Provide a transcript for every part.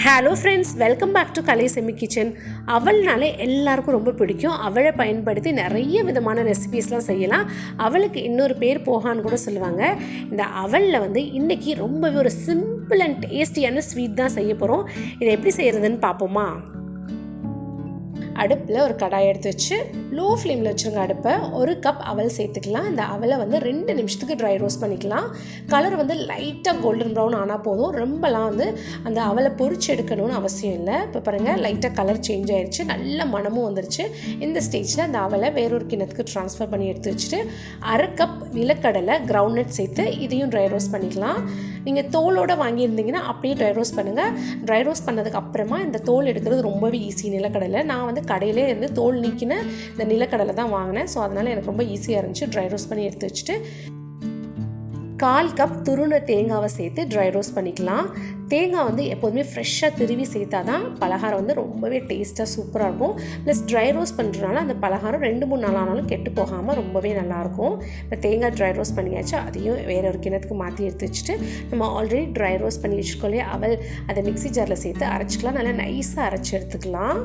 Hello friends, welcome back to Kalai செமி kitchen. அவல்னாலே எல்லாருக்கும் ரொம்ப பிடிக்கும். அவளை பயன்படுத்தி நிறைய விதமான ரெசிபீஸ்லாம் செய்யலாம். அவளுக்கு இன்னொரு பேர் போகான்னு கூட சொல்லுவாங்க. இந்த அவலில் இன்றைக்கி ரொம்பவே ஒரு சிம்பிள் அண்ட் டேஸ்டியான ஸ்வீட் தான் செய்ய போகிறோம். இதை எப்படி செய்கிறதுன்னு பார்ப்போமா? அடுப்பில் ஒரு கடாயை எடுத்து வச்சு லோ ஃப்ளேமில் வச்சுருங்க அடுப்பை. ஒரு கப் அவல் சேர்த்துக்கலாம். இந்த அவலை 2 நிமிஷத்துக்கு ட்ரை ரோஸ்ட் பண்ணிக்கலாம். கலர் லைட்டாக கோல்டன் ப்ரௌன் ஆனால் போதும். ரொம்பலாம் அந்த அவலை பொரிச்சு எடுக்கணும்னு அவசியம் இல்லை. இப்போ பாருங்கள், லைட்டாக கலர் சேஞ்ச் ஆகிடுச்சு, நல்ல மணமும் வந்துருச்சு. இந்த ஸ்டேஜில் அந்த அவலை வேறொரு கிண்ணத்துக்கு ட்ரான்ஸ்ஃபர் பண்ணி எடுத்து வச்சுட்டு 1/2 கப் நிலக்கடலை கிரவுண்ட்நட் சேர்த்து இதையும் ட்ரை ரோஸ்ட் பண்ணிக்கலாம். நீங்கள் தோலோடு வாங்கியிருந்தீங்கன்னா அப்படியே ட்ரை ரோஸ்ட் பண்ணுங்கள். ட்ரை ரோஸ்ட் பண்ணதுக்கு அப்புறமா இந்த தோல் எடுக்கிறது ரொம்பவே ஈஸி. நிலக்கடலை நான் கடையிலே தோல் நீக்கின இந்த நிலக்கடலை தான் வாங்கினேன். ஸோ அதனால் எனக்கு ரொம்ப ஈஸியாக இருந்துச்சு. ட்ரை ரோஸ்ட் பண்ணி எடுத்து வச்சுட்டு 1/4 கப் துருண தேங்காவை சேர்த்து ட்ரை ரோஸ்ட் பண்ணிக்கலாம். தேங்காய் எப்போதுமே ஃப்ரெஷ்ஷாக திருவி சேர்த்தா தான் பலகாரம் ரொம்பவே டேஸ்ட்டாக சூப்பராக இருக்கும். ப்ளஸ் ட்ரை ரோஸ்ட் பண்ணுறதுனால அந்த பலகாரம் 2-3 நாள் ஆனாலும் கெட்டு போகாமல் ரொம்பவே நல்லாயிருக்கும். இப்போ தேங்காய் ட்ரை ரோஸ்ட் பண்ணியாச்சு. அதையும் வேற ஒரு கிணத்துக்கு மாற்றி எடுத்து வச்சுட்டு நம்ம ஆல்ரெடி ட்ரை ரோஸ்ட் பண்ணி வச்சுருக்கோம் இல்லையா அவல், அதை மிக்ஸி ஜாரில் சேர்த்து அரைச்சிக்கலாம். நல்லா நைஸாக அரைச்சி எடுத்துக்கலாம்.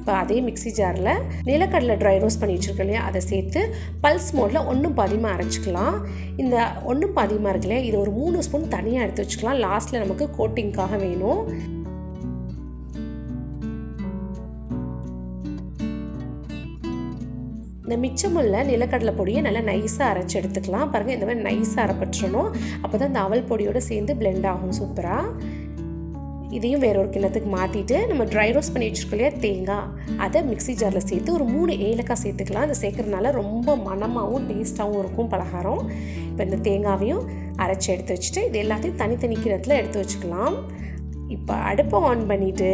இப்போ அதே மிக்ஸி ஜாரில் நிலக்கடலை ட்ரை ரோஸ்ட் பண்ணி வச்சுருக்கோம் இல்லையா, அதை சேர்த்து பல்ஸ் மோடில் 1 பாதியமாக அரைச்சிக்கலாம். இந்த 1 பாதியமாக இருக்குல்லையா, இது ஒரு 3 ஸ்பூன் தனியாக எடுத்து வச்சுக்கலாம். லாஸ்ட்டில் நமக்கு கோட்டிங்காக வேணும். இந்த மிச்சமுள்ள நிலக்கடலை பொடியை நல்லா நைஸாக அரைச்சி எடுத்துக்கலாம். பாருங்கள், இந்த மாதிரி நைஸாக அரைப்பற்றணும். அப்போ தான் இந்த அவல் பொடியோடு சேர்ந்து பிளெண்ட் ஆகும் சூப்பராக. இதையும் வேறொரு கிண்ணத்துக்கு மாற்றிட்டு நம்ம ட்ரை ரோஸ்ட் பண்ணி வச்சுருக்கோம் இல்லையா தேங்காய், அதை மிக்ஸி ஜாரில் சேர்த்து ஒரு 3 ஏலக்காய் சேர்த்துக்கலாம். அதை சேர்க்குறதுனால ரொம்ப மணமாகவும் டேஸ்ட்டாகவும் இருக்கும் பலகாரம். இப்போ இந்த தேங்காவையும் அரைச்சி எடுத்து வச்சுட்டு இது எல்லாத்தையும் தனித்தனி கிண்ணத்தில் எடுத்து வச்சுக்கலாம். இப்போ அடுப்பை ஆன் பண்ணிவிட்டு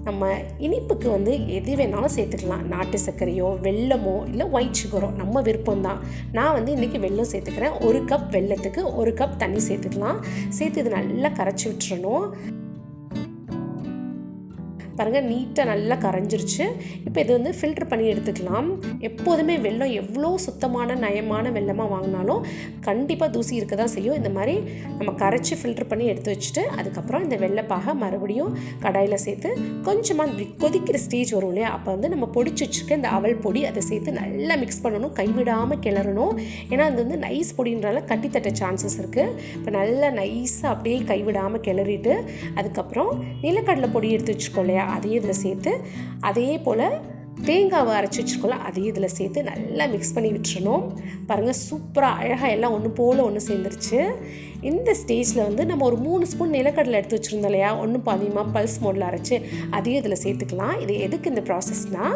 நம்ம இனிப்புக்கு எது வேணாலும் சேர்த்துக்கலாம். நாட்டு சர்க்கரையோ வெல்லமோ இல்லை ஒயிட் சுகரோ நம்ம விருப்பம்தான். நான் இன்றைக்கி வெல்லம் சேர்த்துக்கிறேன். 1 கப் வெல்லத்துக்கு 1 கப் தண்ணி சேர்த்துக்கலாம். சேர்த்து இது நல்லா கரைச்சி விட்டுறணும். பாருங்கள், நீட்டாக நல்லா கரைஞ்சிருச்சு. இப்போ இது ஃபில்டர் பண்ணி எடுத்துக்கலாம். எப்போதுமே வெல்லம் எவ்வளோ சுத்தமான நயமான வெல்லமாக வாங்கினாலும் கண்டிப்பாக தூசி இருக்க தான் செய்யும். இந்த மாதிரி நம்ம கரைச்சி ஃபில்டர் பண்ணி எடுத்து வச்சுட்டு அதுக்கப்புறம் இந்த வெள்ளைப்பாக மறுபடியும் கடாயில் சேர்த்து கொஞ்சமாக கொதிக்கிற ஸ்டேஜ் வரும் இல்லையா, அப்போ நம்ம பொடிச்சு வச்சுருக்க இந்த அவல் பொடி அதை சேர்த்து நல்லா மிக்ஸ் பண்ணணும். கைவிடாமல் கிளறணும். ஏன்னா அது நைஸ் பொடின்றால கட்டி தட்ட சான்சஸ் இருக்குது. இப்போ நல்லா நைஸாக அப்படியே கைவிடாமல் கிளறிட்டு அதுக்கப்புறம் நிலக்கடலை பொடி எடுத்து வச்சுருக்கோம் இல்லையா, அதையும் இதில் சேர்த்து அதே போல் தேங்காவை அரைச்சி வச்சுருக்கோம்ல அதையும் இதில் சேர்த்து நல்லா மிக்ஸ் பண்ணி விட்டுறணும். பாருங்கள், சூப்பராக அழகாக எல்லாம் ஒன்று போல் ஒன்று சேர்ந்துருச்சு. இந்த ஸ்டேஜில் நம்ம ஒரு 3 ஸ்பூன் நிலக்கடலை எடுத்து வச்சுருந்தோம் இல்லையா, 1 பாதியமாக பல்ஸ் மோடில் அரைச்சி அதையும் இதில் சேர்த்துக்கலாம். இது எதுக்கு இந்த ப்ராசஸ்னால்,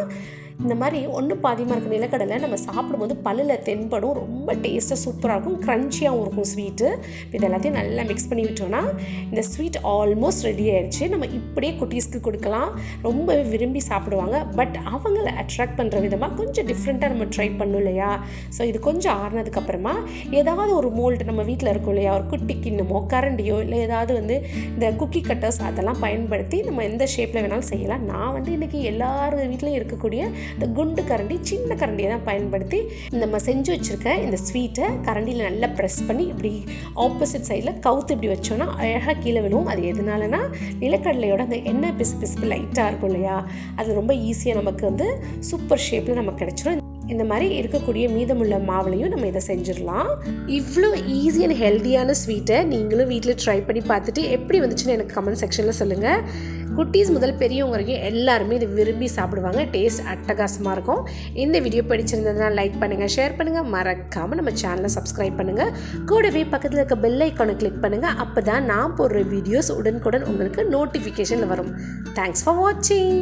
இந்த மாதிரி 1 பாதியமாக இருக்க நிலக்கடலை நம்ம சாப்பிடும்போது பல்லில் தென்படும். ரொம்ப டேஸ்ட்டாக சூப்பராக இருக்கும், க்ரன்ச்சியாகவும் இருக்கும் ஸ்வீட்டு. இது எல்லாத்தையும் நல்லா மிக்ஸ் பண்ணி விட்டோன்னா இந்த ஸ்வீட் ஆல்மோஸ்ட் ரெடி ஆயிடுச்சு. நம்ம இப்படியே குட்டீஸ்க்கு கொடுக்கலாம், ரொம்பவே விரும்பி சாப்பிடுவாங்க. பட் அவங்கள அட்ராக்ட் பண்ணுற விதமாக கொஞ்சம் டிஃப்ரெண்ட்டாக நம்ம ட்ரை பண்ணணும் இல்லையா. ஸோ இது கொஞ்சம் ஆறுனதுக்கப்புறமா ஏதாவது ஒரு மோல்டு நம்ம வீட்டில் இருக்கும் இல்லையா, ஒரு குட்டி கிண்ணமோ கரண்டியோ இல்லை ஏதாவது இந்த குக்கி கட்டர்ஸ் அதெல்லாம் பயன்படுத்தி நம்ம எந்த ஷேப்பில் வேணாலும் செய்யலாம். நான் இன்றைக்கி எல்லார் வீட்லேயும் இருக்கக்கூடிய இந்த குண்டு கரண்டி, சின்ன கரண்டியை தான் பயன்படுத்தி நம்ம செஞ்சு வச்சுருக்க இந்த ஸ்வீட்டை கரண்டியில் நல்லா ப்ரெஸ் பண்ணி இப்படி ஆப்போசிட் சைடில் கவுத்து இப்படி வச்சோன்னா அழகாக கீழே விழுவும். அது எதனாலனா நிலக்கடலையோட அந்த எண்ணெய் பிசு லைட்டாக இருக்கும் இல்லையா, அது ரொம்ப ஈஸியாக நமக்கு சூப்பர் ஷேப்பில் நமக்கு கிடச்சிரும். இந்த மாதிரி இருக்கக்கூடிய மீதமுள்ள மாவுலையும் நம்ம இதை செஞ்சிடலாம். இவ்வளோ ஈஸி அண்ட் ஹெல்த்தியான ஸ்வீட்டை நீங்களும் வீட்டில் ட்ரை பண்ணி பார்த்துட்டு எப்படி வந்துச்சுன்னு எனக்கு கமெண்ட் செக்ஷனில் சொல்லுங்கள். குட்டீஸ் முதல் பெரியவங்க வரைக்கும் எல்லாருமே இதை விரும்பி சாப்பிடுவாங்க. டேஸ்ட் அட்டகாசமாக இருக்கும். இந்த வீடியோ பிடிச்சிருந்ததுனா லைக் பண்ணுங்கள், ஷேர் பண்ணுங்கள், மறக்காமல் நம்ம சேனலை சப்ஸ்கிரைப் பண்ணுங்கள். கூடவே பக்கத்தில் இருக்க பெல் ஐக்கானை கிளிக் பண்ணுங்கள். அப்போ தான் நான் போடுற வீடியோஸ் உடனுக்குடன் உங்களுக்கு நோட்டிஃபிகேஷன் வரும். தேங்க்ஸ் ஃபார் வாட்சிங்.